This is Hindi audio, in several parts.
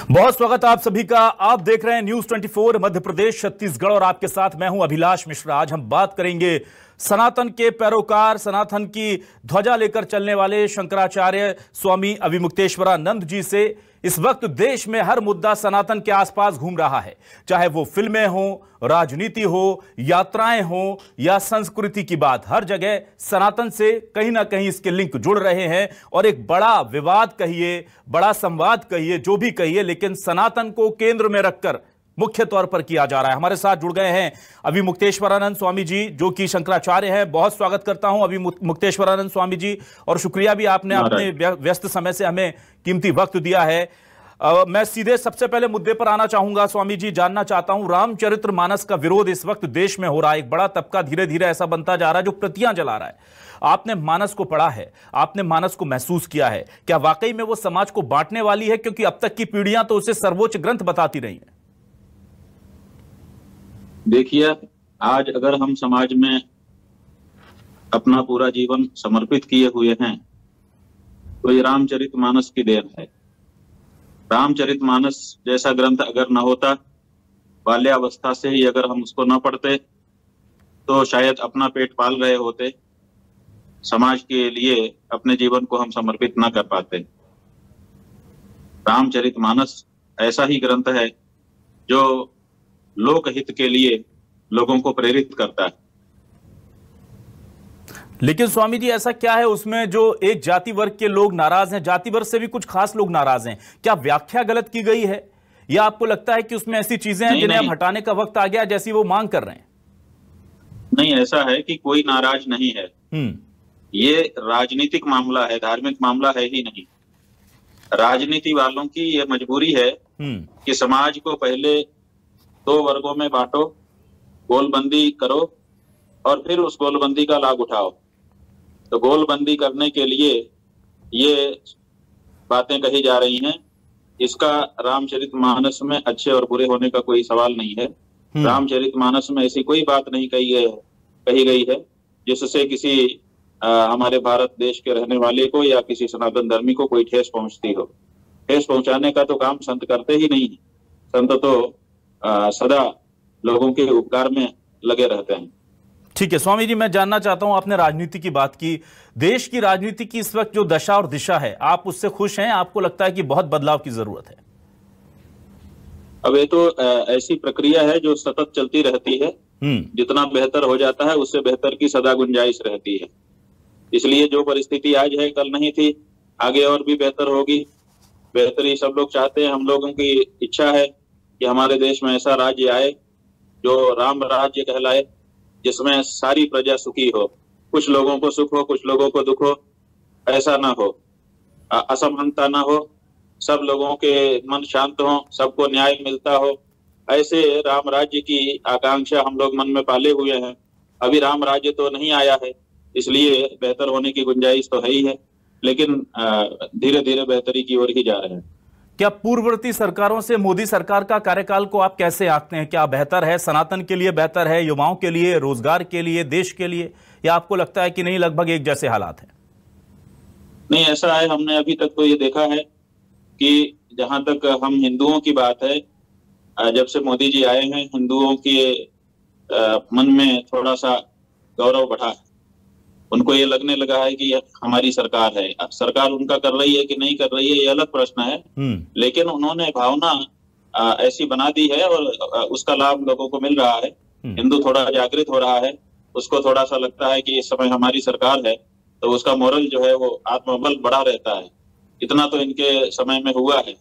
बहुत स्वागत आप सभी का। आप देख रहे हैं न्यूज 24 मध्य प्रदेश छत्तीसगढ़ और आपके साथ मैं हूं अभिलाष मिश्रा। आज हम बात करेंगे सनातन के पैरोकार, सनातन की ध्वजा लेकर चलने वाले शंकराचार्य स्वामी अभिमुक्तेश्वरानंद जी से। इस वक्त देश में हर मुद्दा सनातन के आसपास घूम रहा है, चाहे वो फिल्में हो, राजनीति हो, यात्राएं हो या संस्कृति की बात। हर जगह सनातन से कहीं ना कहीं इसके लिंक जुड़ रहे हैं और एक बड़ा विवाद कहिए, बड़ा संवाद कहिए, जो भी कहिए, लेकिन सनातन को केंद्र में रखकर मुख्य तौर पर किया जा रहा है। हमारे साथ जुड़ गए हैं अभिमुक्तेश्वरानंद स्वामी जी, जो कि शंकराचार्य हैं। बहुत स्वागत करता हूं अभिमुक्तेश्वरानंद स्वामी जी, और शुक्रिया भी आपने अपने व्यस्त समय से हमें कीमती वक्त दिया है। मैं सीधे सबसे पहले मुद्दे पर आना चाहूंगा। स्वामी जी, जानना चाहता हूं, रामचरितमानस का विरोध इस वक्त देश में हो रहा है। एक बड़ा तबका धीरे धीरे ऐसा बनता जा रहा है जो प्रतियां जला रहा है। आपने मानस को पढ़ा है, आपने मानस को महसूस किया है, क्या वाकई में वो समाज को बांटने वाली है? क्योंकि अब तक की पीढ़ियां तो उसे सर्वोच्च ग्रंथ बताती रही हैं। देखिए, आज अगर हम समाज में अपना पूरा जीवन समर्पित किए हुए हैं तो ये रामचरितमानस की देन है। रामचरितमानस जैसा ग्रंथ अगर न होता, बाल्यावस्था से ही अगर हम उसको न पढ़ते, तो शायद अपना पेट पाल रहे होते, समाज के लिए अपने जीवन को हम समर्पित न कर पाते। रामचरितमानस ऐसा ही ग्रंथ है जो लोकहित के लिए लोगों को प्रेरित करता है। लेकिन स्वामी जी, ऐसा क्या है उसमें जो एक जाति वर्ग के लोग नाराज हैं? जाति वर्ग से भी कुछ खास लोग नाराज हैं। क्या व्याख्या गलत की गई है, या आपको लगता है कि उसमें ऐसी चीजें हैं जिन्हें अब हटाने का वक्त आ गया, जैसी वो मांग कर रहे हैं? नहीं, ऐसा है कि कोई नाराज नहीं है। ये राजनीतिक मामला है, धार्मिक मामला है ही नहीं। राजनीति वालों की ये मजबूरी है कि समाज को पहले दो वर्गों में बांटो, गोलबंदी करो और फिर उस गोलबंदी का लाभ उठाओ। तो गोलबंदी करने के लिए ये बातें कही जा रही हैं। इसका रामचरितमानस में अच्छे और बुरे होने का कोई सवाल नहीं है। रामचरितमानस में ऐसी कोई बात नहीं कही गई है जिससे किसी हमारे भारत देश के रहने वाले को या किसी सनातन धर्मी को कोई ठेस पहुंचती हो। ठेस पहुंचाने का तो काम संत करते ही नहीं है। संत तो सदा लोगों के उपकार में लगे रहते हैं। ठीक है स्वामी जी, मैं जानना चाहता हूं, आपने राजनीति की बात की। देश की राजनीति की इस वक्त जो दशा और दिशा है, आप उससे खुश हैं? आपको लगता है कि बहुत बदलाव की जरूरत है? अब ये तो ऐसी प्रक्रिया है जो सतत चलती रहती है। जितना बेहतर हो जाता है उससे बेहतर की सदा गुंजाइश रहती है। इसलिए जो परिस्थिति आज है कल नहीं थी, आगे और भी बेहतर होगी। बेहतरी सब लोग चाहते हैं। हम लोगों की इच्छा है कि हमारे देश में ऐसा राज्य आए जो राम राज्य कहलाए, जिसमें सारी प्रजा सुखी हो। कुछ लोगों को सुख हो, कुछ लोगों को दुख हो, ऐसा ना हो। असमानता ना हो, सब लोगों के मन शांत हो, सबको न्याय मिलता हो। ऐसे राम राज्य की आकांक्षा हम लोग मन में पाले हुए हैं। अभी राम राज्य तो नहीं आया है, इसलिए बेहतर होने की गुंजाइश तो है ही है, लेकिन धीरे धीरे बेहतरी की ओर ही जा रहे हैं। क्या पूर्ववर्ती सरकारों से मोदी सरकार का कार्यकाल को आप कैसे आंकते हैं? क्या बेहतर है, सनातन के लिए बेहतर है, युवाओं के लिए, रोजगार के लिए, देश के लिए, या आपको लगता है कि नहीं, लगभग एक जैसे हालात हैं? नहीं, ऐसा है। हमने अभी तक तो ये देखा है कि जहां तक हम हिंदुओं की बात है, जब से मोदी जी आए हैं, हिंदुओं के मन में थोड़ा सा गौरव बढ़ा है। उनको ये लगने लगा है कि हमारी सरकार है। अब सरकार उनका कर रही है कि नहीं कर रही है, ये अलग प्रश्न है। लेकिन उन्होंने भावना ऐसी बना दी है और उसका लाभ लोगों को मिल रहा है। हिंदू थोड़ा जागृत हो रहा है, उसको थोड़ा सा लगता है कि इस समय हमारी सरकार है, तो उसका मोरल जो है वो आत्मबल बढ़ा रहता है। इतना तो इनके समय में हुआ है।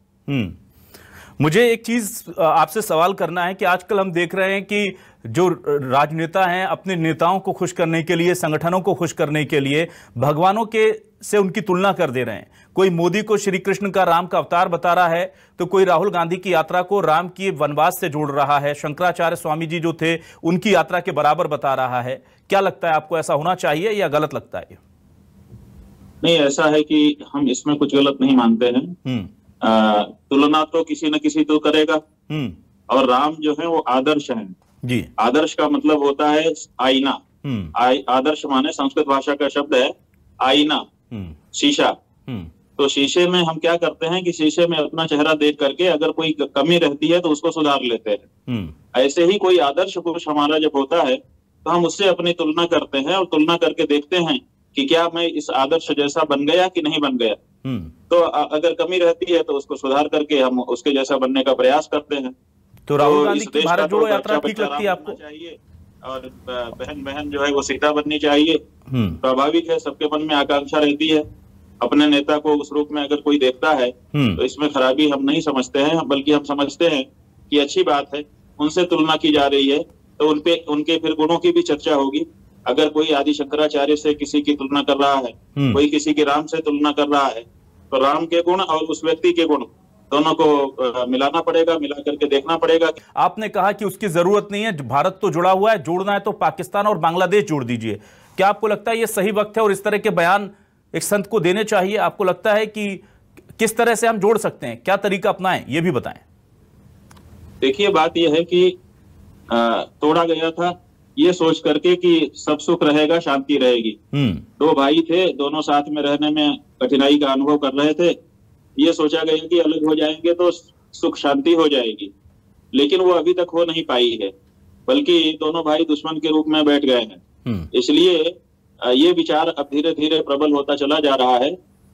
मुझे एक चीज आपसे सवाल करना है कि आजकल हम देख रहे हैं कि जो राजनेता हैं, अपने नेताओं को खुश करने के लिए, संगठनों को खुश करने के लिए भगवानों के से उनकी तुलना कर दे रहे हैं। कोई मोदी को श्री कृष्ण का राम का अवतार बता रहा है, तो कोई राहुल गांधी की यात्रा को राम की वनवास से जोड़ रहा है। शंकराचार्य स्वामी जी जो थे, उनकी यात्रा के बराबर बता रहा है। क्या लगता है आपको, ऐसा होना चाहिए या गलत लगता है? नहीं, ऐसा है कि हम इसमें कुछ गलत नहीं मानते हैं। तुलना तो किसी न किसी तो करेगा। और राम जो है वो आदर्श है जी। आदर्श का मतलब होता है आईना। आदर्श माने संस्कृत भाषा का शब्द है आईना, शीशा। तो शीशे में हम क्या करते हैं कि शीशे में अपना चेहरा देख करके अगर कोई कमी रहती है तो उसको सुधार लेते हैं। ऐसे ही कोई आदर्श पुरुष हमारा जब होता है तो हम उससे अपनी तुलना करते हैं और तुलना करके देखते हैं कि क्या मैं इस आदर्श जैसा बन गया कि नहीं बन गया। तो अगर कमी रहती है तो उसको सुधार करके हम उसके जैसा बनने का प्रयास करते हैं। तो राहुल गांधी की भारत जोड़ो यात्रा ठीक लगती है आपको? चाहिए और बहन बहन जो है वो सीता बननी चाहिए। स्वाभाविक है, सबके मन में आकांक्षा रहती है। अपने नेता को उस रूप में अगर कोई देखता है तो इसमें खराबी हम नहीं समझते हैं, बल्कि हम समझते हैं कि अच्छी बात है। उनसे तुलना की जा रही है तो उनके फिर गुणों की भी चर्चा होगी। अगर कोई आदि शंकराचार्य से किसी की तुलना कर रहा है, कोई किसी की राम से तुलना कर रहा है, तो राम के गुण और उस व्यक्ति के गुण दोनों को मिलाना पड़ेगा, मिला करके देखना पड़ेगा। आपने कहा कि उसकी जरूरत नहीं है, भारत तो जुड़ा हुआ है, जोड़ना है तो पाकिस्तान और बांग्लादेश जोड़ दीजिए। क्या आपको लगता है ये सही वक्त है और इस तरह के बयान एक संत को देने चाहिए? आपको लगता है कि किस तरह से हम जोड़ सकते हैं, क्या तरीका अपनाएं, ये भी बताएं। देखिए, बात यह है कि तोड़ा गया था ये सोच करके कि सब सुख रहेगा, शांति रहेगी। दो भाई थे, दोनों साथ में रहने में कठिनाई का अनुभव कर रहे थे। ये सोचा गया कि अलग हो जाएंगे तो सुख शांति हो जाएगी, लेकिन वो अभी तक हो नहीं पाई है, बल्कि दोनों भाई दुश्मन के रूप में बैठ गए हैं। इसलिए ये विचार अब धीरे धीरे प्रबल होता चला जा रहा है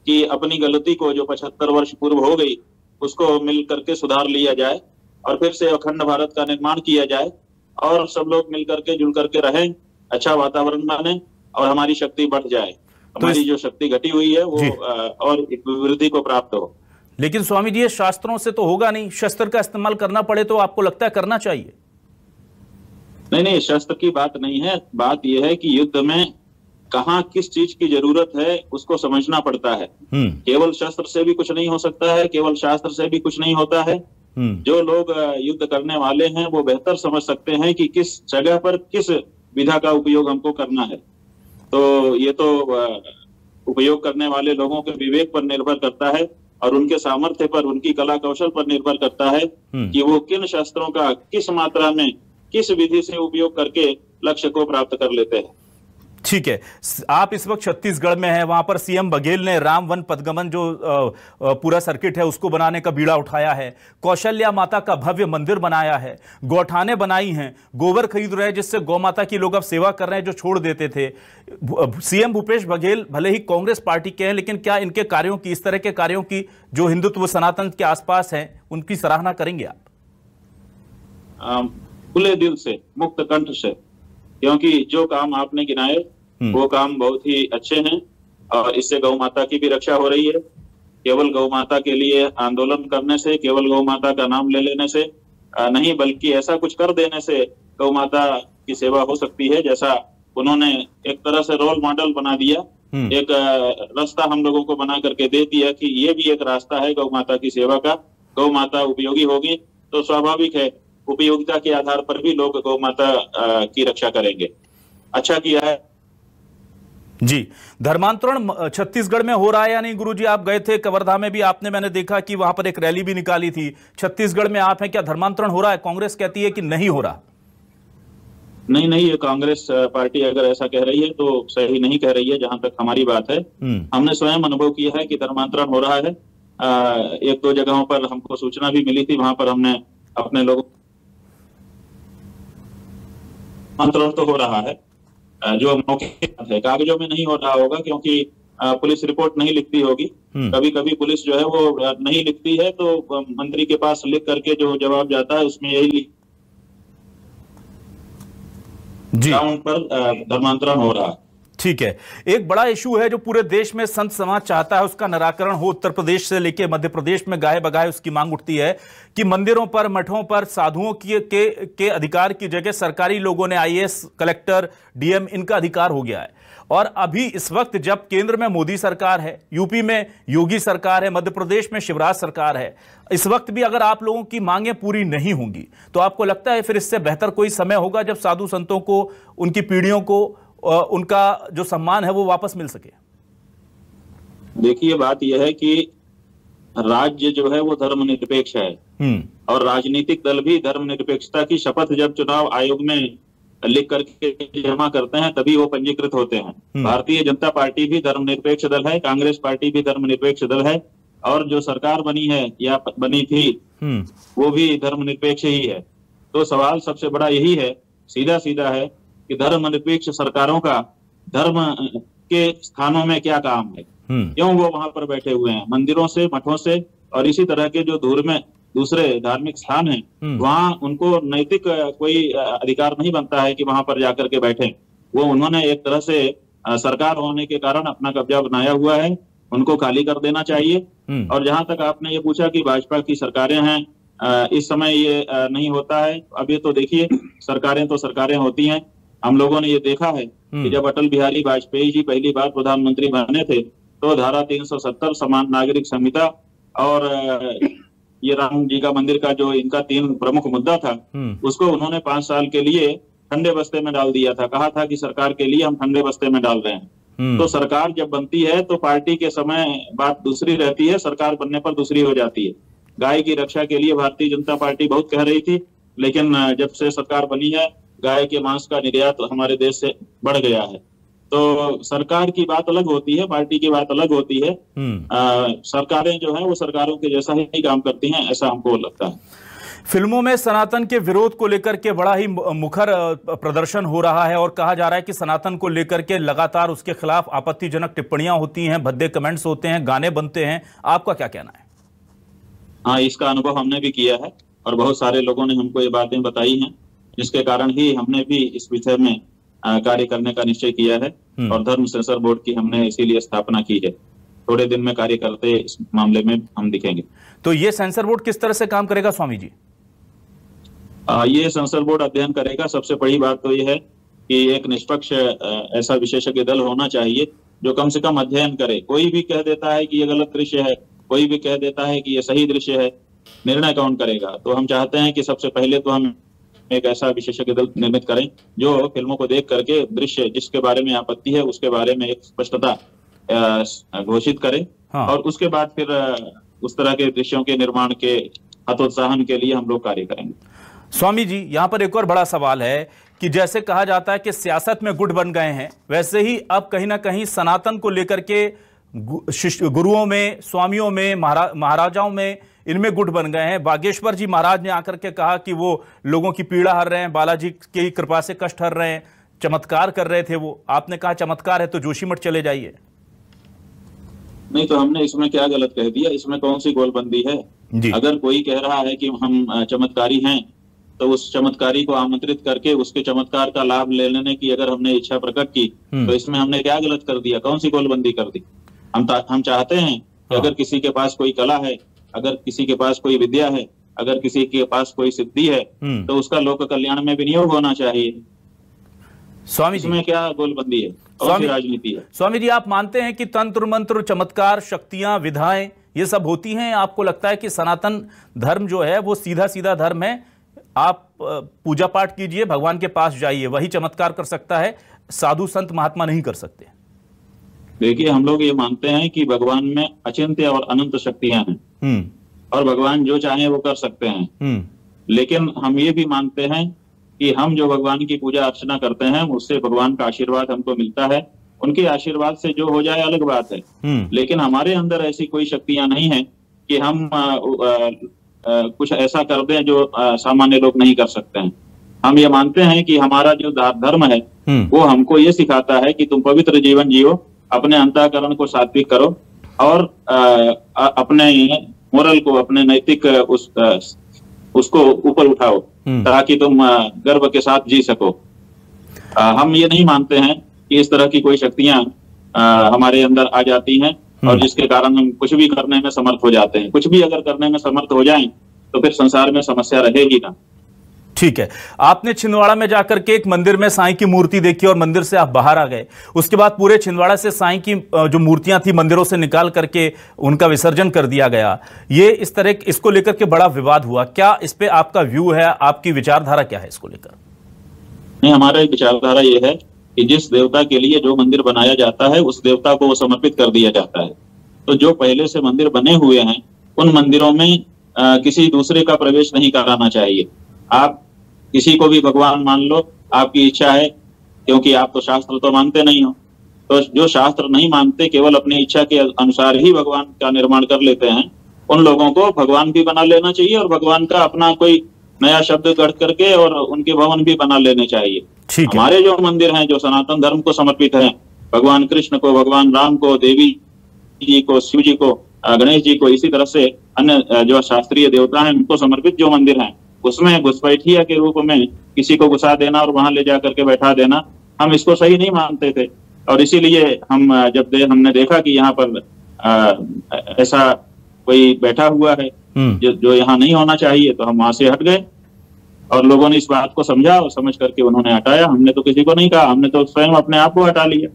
कि अपनी गलती को जो 75 वर्ष पूर्व हो गई उसको मिल करके सुधार लिया जाए और फिर से अखंड भारत का निर्माण किया जाए और सब लोग मिल करके जुल करके रहें, अच्छा वातावरण बने और हमारी शक्ति बढ़ जाए। हमारी जो शक्ति घटी हुई है वो और वृद्धि को प्राप्त हो। लेकिन स्वामी जी, ये शास्त्रों से तो होगा नहीं, शस्त्र का इस्तेमाल करना पड़े तो आपको लगता है करना चाहिए? नहीं, शस्त्र की बात नहीं है। बात यह है कि युद्ध में कहाँ किस चीज की जरूरत है उसको समझना पड़ता है। केवल शस्त्र से भी कुछ नहीं हो सकता है, केवल शास्त्र से भी कुछ नहीं होता है। जो लोग युद्ध करने वाले हैं वो बेहतर समझ सकते हैं कि किस जगह पर किस विधा का उपयोग हमको करना है। तो ये तो उपयोग करने वाले लोगों के विवेक पर निर्भर करता है और उनके सामर्थ्य पर, उनकी कला कौशल पर निर्भर करता है कि वो किन शस्त्रों का किस मात्रा में किस विधि से उपयोग करके लक्ष्य को प्राप्त कर लेते हैं। ठीक है, आप इस वक्त छत्तीसगढ़ में हैं, वहां पर सीएम बघेल ने राम वन पदगमन जो पूरा सर्किट है उसको बनाने का बीड़ा उठाया है, कौशल्या माता का भव्य मंदिर बनाया है, गौठाने बनाई हैं, गोबर खरीद रहे हैं जिससे गौ माता की लोग अब सेवा कर रहे हैं जो छोड़ देते थे। सीएम भूपेश बघेल भले ही कांग्रेस पार्टी के हैं, लेकिन क्या इनके कार्यों की, इस तरह के कार्यों की जो हिंदुत्व सनातन के आसपास हैं, उनकी सराहना करेंगे आप? खुले दिल से, मुक्त कंठ से, क्योंकि जो काम आपने गिनाए वो काम बहुत ही अच्छे हैं और इससे गौ माता की भी रक्षा हो रही है। केवल गौ माता के लिए आंदोलन करने से, केवल गौ माता का नाम ले लेने से नहीं, बल्कि ऐसा कुछ कर देने से गौ माता की सेवा हो सकती है। जैसा उन्होंने एक तरह से रोल मॉडल बना दिया, एक रास्ता हम लोगों को बना करके दे दिया कि ये भी एक रास्ता है गौ माता की सेवा का। गौ माता उपयोगी होगी तो स्वाभाविक है उपयोगिता के आधार पर भी लोग गौ माता की रक्षा करेंगे। अच्छा किया है जी। धर्मांतरण छत्तीसगढ़ में हो रहा है या नहीं? गुरुजी, आप गए थे कवर्धा में भी, आपने, मैंने देखा कि वहां पर एक रैली भी निकाली थी। छत्तीसगढ़ में आप हैं, क्या धर्मांतरण हो रहा है? कांग्रेस कहती है कि नहीं हो रहा। नहीं, ये कांग्रेस पार्टी अगर ऐसा कह रही है तो सही नहीं कह रही है। जहां तक हमारी बात है, हमने स्वयं अनुभव किया है कि धर्मांतरण हो रहा है। एक दो जगहों पर हमको सूचना भी मिली थी, वहां पर हमने अपने लोगों, धर्मांतरण तो हो रहा है, जो मौके है, कागजों में नहीं हो रहा होगा क्योंकि पुलिस रिपोर्ट नहीं लिखती होगी। कभी कभी पुलिस जो है वो नहीं लिखती है तो मंत्री के पास लिख करके जो जवाब जाता है उसमें यही ग्राउंड पर धर्मांतरण हो रहा है। ठीक है, एक बड़ा इशू है जो पूरे देश में संत समाज चाहता है उसका निराकरण हो। उत्तर प्रदेश से लेकर मध्य प्रदेश में गाहे बगाहे उसकी मांग उठती है कि मंदिरों पर, मठों पर साधुओं के अधिकार की जगह सरकारी लोगों ने, आईएएस, कलेक्टर, डीएम, इनका अधिकार हो गया है। और अभी इस वक्त जब केंद्र में मोदी सरकार है, यूपी में योगी सरकार है, मध्य प्रदेश में शिवराज सरकार है, इस वक्त भी अगर आप लोगों की मांगें पूरी नहीं होंगी तो आपको लगता है फिर इससे बेहतर कोई समय होगा जब साधु संतों को, उनकी पीढ़ियों को, उनका जो सम्मान है वो वापस मिल सके? देखिए, बात यह है कि राज्य जो है वो धर्मनिरपेक्ष है और राजनीतिक दल भी धर्मनिरपेक्षता की शपथ जब चुनाव आयोग में लिख करके जमा करते हैं तभी वो पंजीकृत होते हैं। भारतीय जनता पार्टी भी धर्मनिरपेक्ष दल है, कांग्रेस पार्टी भी धर्मनिरपेक्ष दल है, और जो सरकार बनी है या बनी थी वो भी धर्मनिरपेक्ष ही है। तो सवाल सबसे बड़ा यही है, सीधा सीधा है, कि धर्मनिरपेक्ष सरकारों का धर्म के स्थानों में क्या काम है, क्यों वो वहां पर बैठे हुए हैं? मंदिरों से, मठों से और इसी तरह के जो दूर में दूसरे धार्मिक स्थान हैं, वहां उनको नैतिक कोई अधिकार नहीं बनता है कि वहां पर जाकर के बैठे। वो उन्होंने एक तरह से सरकार होने के कारण अपना कब्जा बनाया हुआ है, उनको खाली कर देना चाहिए। और जहां तक आपने ये पूछा कि भाजपा की सरकारें हैं, इस समय ये नहीं होता है। अब ये तो देखिए, सरकारें तो सरकारें होती हैं। हम लोगों ने ये देखा है कि जब अटल बिहारी वाजपेयी जी पहली बार प्रधानमंत्री बने थे तो धारा 370 समान नागरिक संहिता और ये राम जी का मंदिर का जो इनका 3 प्रमुख मुद्दा था, उसको उन्होंने 5 साल के लिए ठंडे बस्ते में डाल दिया था। कहा था कि सरकार के लिए हम ठंडे बस्ते में डाल रहे हैं। तो सरकार जब बनती है तो पार्टी के समय बात दूसरी रहती है, सरकार बनने पर दूसरी हो जाती है। गाय की रक्षा के लिए भारतीय जनता पार्टी बहुत कह रही थी, लेकिन जब से सरकार बनी है गाय के मांस का निर्यात हमारे देश से बढ़ गया है। तो सरकार की बात अलग होती है, पार्टी की बात अलग होती है। सरकारें जो है वो सरकारों के जैसा ही काम करती हैं, ऐसा हमको लगता है। फिल्मों में सनातन के विरोध को लेकर के बड़ा ही मुखर प्रदर्शन हो रहा है और कहा जा रहा है कि सनातन को लेकर के लगातार उसके खिलाफ आपत्तिजनक टिप्पणियां होती हैं, भद्दे कमेंट्स होते हैं, गाने बनते हैं। आपका क्या कहना है? हाँ, इसका अनुभव हमने भी किया है और बहुत सारे लोगों ने हमको ये बातें बताई हैं, जिसके कारण ही हमने भी इस विषय में कार्य करने का निश्चय किया है और धर्म सेंसर बोर्ड की हमने इसीलिए स्थापना की है। थोड़े दिन में कार्य करते इस मामले में हम दिखेंगे। तो ये सेंसर बोर्ड किस तरह से काम करेगा स्वामी जी? ये सेंसर बोर्ड अध्ययन करेगा। सबसे बड़ी बात तो ये है कि एक निष्पक्ष ऐसा विशेषज्ञ दल होना चाहिए जो कम से कम अध्ययन करे। कोई भी कह देता है कि ये गलत दृश्य है, कोई भी कह देता है कि ये सही दृश्य है, निर्णय कौन करेगा? तो हम चाहते हैं कि सबसे पहले तो हम एक ऐसा विशेषज्ञ दल निर्मित करें जो फिल्मों को देख करके दृश्य जिसके बारे में आपत्ति है उसके बारे में एक स्पष्टता घोषित करे। हाँ। और उसके बाद फिर उस तरह के दृश्यों के निर्माण के हतोत्साहन के लिए हम लोग कार्य करेंगे। स्वामी जी, यहाँ पर एक और बड़ा सवाल है कि जैसे कहा जाता है कि सियासत में गुट बन गए हैं, वैसे ही अब कहीं ना कहीं सनातन को लेकर के गुरुओं में, स्वामियों में, महाराजाओं में, इनमें गुट बन गए हैं। बागेश्वर जी महाराज ने आकर के कहा कि वो लोगों की पीड़ा हर रहे हैं, बालाजी की कृपा से कष्ट हर रहे हैं, चमत्कार कर रहे थे वो। आपने कहा चमत्कार है तो जोशीमठ चले जाइए। नहीं, तो हमने इसमें क्या गलत कह दिया? इसमें कौन सी गोलबंदी है? अगर कोई कह रहा है कि हम चमत्कारी हैं तो उस चमत्कारी को आमंत्रित करके उसके चमत्कार का लाभ ले लेने की अगर हमने इच्छा प्रकट की तो इसमें हमने क्या गलत कर दिया? कौन सी गोलबंदी कर दी? हम चाहते हैं कि अगर किसी के पास कोई कला है, अगर किसी के पास कोई विद्या है, अगर किसी के पास कोई सिद्धि है तो उसका लोक कल्याण में विनियोग होना चाहिए। स्वामी जी, इसमें क्या गोलबंदी है? कौन सी राजनीति है? स्वामी जी, आप मानते हैं कि तंत्र मंत्र, चमत्कार, शक्तियां, विधाएं ये सब होती हैं? आपको लगता है कि सनातन धर्म जो है वो सीधा सीधा धर्म है? आप पूजा पाठ कीजिए, भगवान के पास जाइए, वही चमत्कार कर सकता है, साधु संत महात्मा नहीं कर सकते। देखिए, हम लोग ये मानते हैं कि भगवान में अचिंत्य और अनंत शक्तियां हैं और भगवान जो चाहे वो कर सकते हैं। लेकिन हम ये भी मानते हैं कि हम जो भगवान की पूजा अर्चना करते हैं उससे भगवान का आशीर्वाद हमको मिलता है। उनके आशीर्वाद से जो हो जाए अलग बात है, लेकिन हमारे अंदर ऐसी कोई शक्तियां नहीं है कि हम कुछ ऐसा कर दें जो सामान्य लोग नहीं कर सकते हैं। हम ये मानते हैं कि हमारा जो धर्म है वो हमको ये सिखाता है कि तुम पवित्र जीवन जियो, अपने अंतःकरण को सात्विक करो और अपने मोरल को, अपने नैतिक उसको ऊपर उठाओ ताकि तुम गर्व के साथ जी सको। हम ये नहीं मानते हैं कि इस तरह की कोई शक्तियां हमारे अंदर आ जाती हैं और जिसके कारण हम कुछ भी करने में समर्थ हो जाते हैं। कुछ भी अगर करने में समर्थ हो जाएं तो फिर संसार में समस्या रहेगी ना। ठीक है, आपने छिंदवाड़ा में जाकर के एक मंदिर में साईं की मूर्ति देखी और मंदिर से आप बाहर आ गए। उसके बाद पूरे छिंदवाड़ा से साईं की जो मूर्तियां थी मंदिरों से निकाल करके उनका विसर्जन कर दिया गया। ये इस तरह इसको लेकर के बड़ा विवाद हुआ। क्या इस पे आपका व्यू है, आपकी विचारधारा क्या है इसको लेकर? नहीं, हमारा विचारधारा ये है कि जिस देवता के लिए जो मंदिर बनाया जाता है उस देवता को वो समर्पित कर दिया जाता है। तो जो पहले से मंदिर बने हुए हैं उन मंदिरों में किसी दूसरे का प्रवेश नहीं कराना चाहिए। आप किसी को भी भगवान मान लो, आपकी इच्छा है, क्योंकि आप तो शास्त्र तो मानते नहीं हो। तो जो शास्त्र नहीं मानते, केवल अपनी इच्छा के अनुसार ही भगवान का निर्माण कर लेते हैं, उन लोगों को भगवान भी बना लेना चाहिए और भगवान का अपना कोई नया शब्द गढ़ करके और उनके भवन भी बना लेने चाहिए। हमारे जो मंदिर हैं, जो सनातन धर्म को समर्पित हैं, भगवान कृष्ण को, भगवान राम को, देवी जी को, शिव जी को, गणेश जी को, इसी तरह से अन्य जो शास्त्रीय देवता हैं उनको समर्पित जो मंदिर हैं, उसमें घुसपैठिया के रूप में किसी को घुसा देना और वहां ले जा करके बैठा देना, हम इसको सही नहीं मानते थे। और इसीलिए हम हमने देखा कि यहाँ पर ऐसा कोई बैठा हुआ है जो यहाँ नहीं होना चाहिए, तो हम वहां से हट गए और लोगों ने इस बात को समझा और समझ करके उन्होंने हटाया। हमने तो किसी को नहीं कहा, हमने तो स्वयं अपने आप को हटा लिया।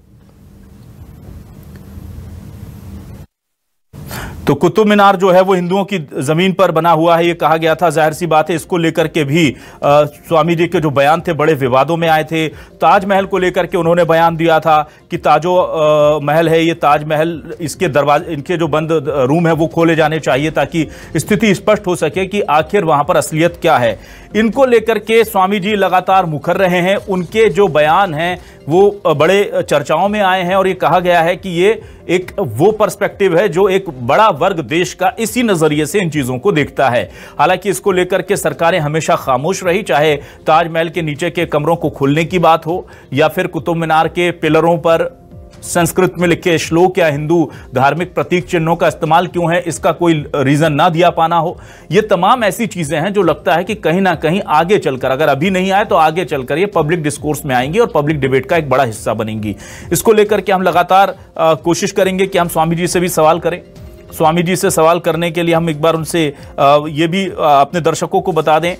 तो कुतुब मीनार जो है वो हिंदुओं की जमीन पर बना हुआ है, ये कहा गया था। जाहिर सी बात है, इसको लेकर के भी स्वामी जी के जो बयान थे बड़े विवादों में आए थे। ताजमहल को लेकर के उन्होंने बयान दिया था कि ताजो महल है ये, ताजमहल, इसके दरवाजे, इनके जो बंद रूम है वो खोले जाने चाहिए ताकि स्थिति स्पष्ट हो सके कि आखिर वहां पर असलियत क्या है। इनको लेकर के स्वामी जी लगातार मुखर रहे हैं। उनके जो बयान हैं वो बड़े चर्चाओं में आए हैं और ये कहा गया है कि ये एक वो पर्सपेक्टिव है जो एक बड़ा वर्ग देश का इसी नजरिए से इन चीजों को देखता है। हालांकि इसको लेकर के सरकारें हमेशा खामोश रही, चाहे ताजमहल के नीचे के कमरों को खोलने की बात हो या फिर कुतुब मीनार के पिलरों पर संस्कृत में लिखे श्लोक या हिंदू धार्मिक प्रतीक चिन्हों का इस्तेमाल क्यों है, इसका कोई रीजन ना दिया पाना हो। ये तमाम ऐसी चीजें हैं जो लगता है कि कहीं ना कहीं आगे चलकर, अगर अभी नहीं आए तो आगे चलकर ये पब्लिक डिस्कोर्स में आएंगी और पब्लिक डिबेट का एक बड़ा हिस्सा बनेंगी। इसको लेकर के हम लगातार कोशिश करेंगे कि हम स्वामी जी से भी सवाल करें। स्वामी जी से सवाल करने के लिए हम एक बार उनसे ये भी अपने दर्शकों को बता दें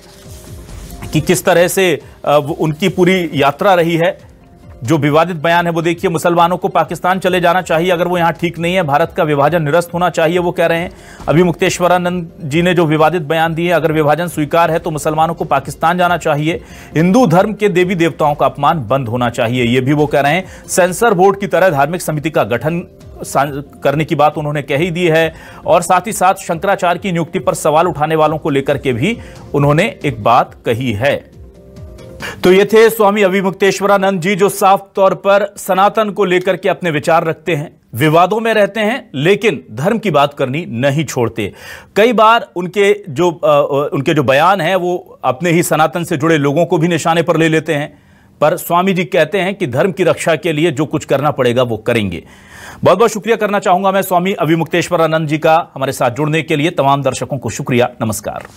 कि किस तरह से उनकी पूरी यात्रा रही है। जो विवादित बयान है वो देखिए, मुसलमानों को पाकिस्तान चले जाना चाहिए अगर वो यहां ठीक नहीं है, भारत का विभाजन निरस्त होना चाहिए, वो कह रहे हैं। अभी मुक्तेश्वरानंद जी ने जो विवादित बयान दिए, अगर विभाजन स्वीकार है तो मुसलमानों को पाकिस्तान जाना चाहिए, हिंदू धर्म के देवी देवताओं का अपमान बंद होना चाहिए, ये भी वो कह रहे हैं। सेंसर बोर्ड की तरह धार्मिक समिति का गठन करने की बात उन्होंने कह ही दी है और साथ ही साथ शंकराचार्य की नियुक्ति पर सवाल उठाने वालों को लेकर के भी उन्होंने एक बात कही है। तो ये थे स्वामी अविमुक्तेश्वरानंद जी, जो साफ तौर पर सनातन को लेकर के अपने विचार रखते हैं, विवादों में रहते हैं लेकिन धर्म की बात करनी नहीं छोड़ते। कई बार उनके जो बयान हैं वो अपने ही सनातन से जुड़े लोगों को भी निशाने पर ले लेते हैं, पर स्वामी जी कहते हैं कि धर्म की रक्षा के लिए जो कुछ करना पड़ेगा वो करेंगे। बहुत बहुत शुक्रिया करना चाहूंगा मैं स्वामी अविमुक्तेश्वरानंद जी का हमारे साथ जुड़ने के लिए। तमाम दर्शकों को शुक्रिया, नमस्कार।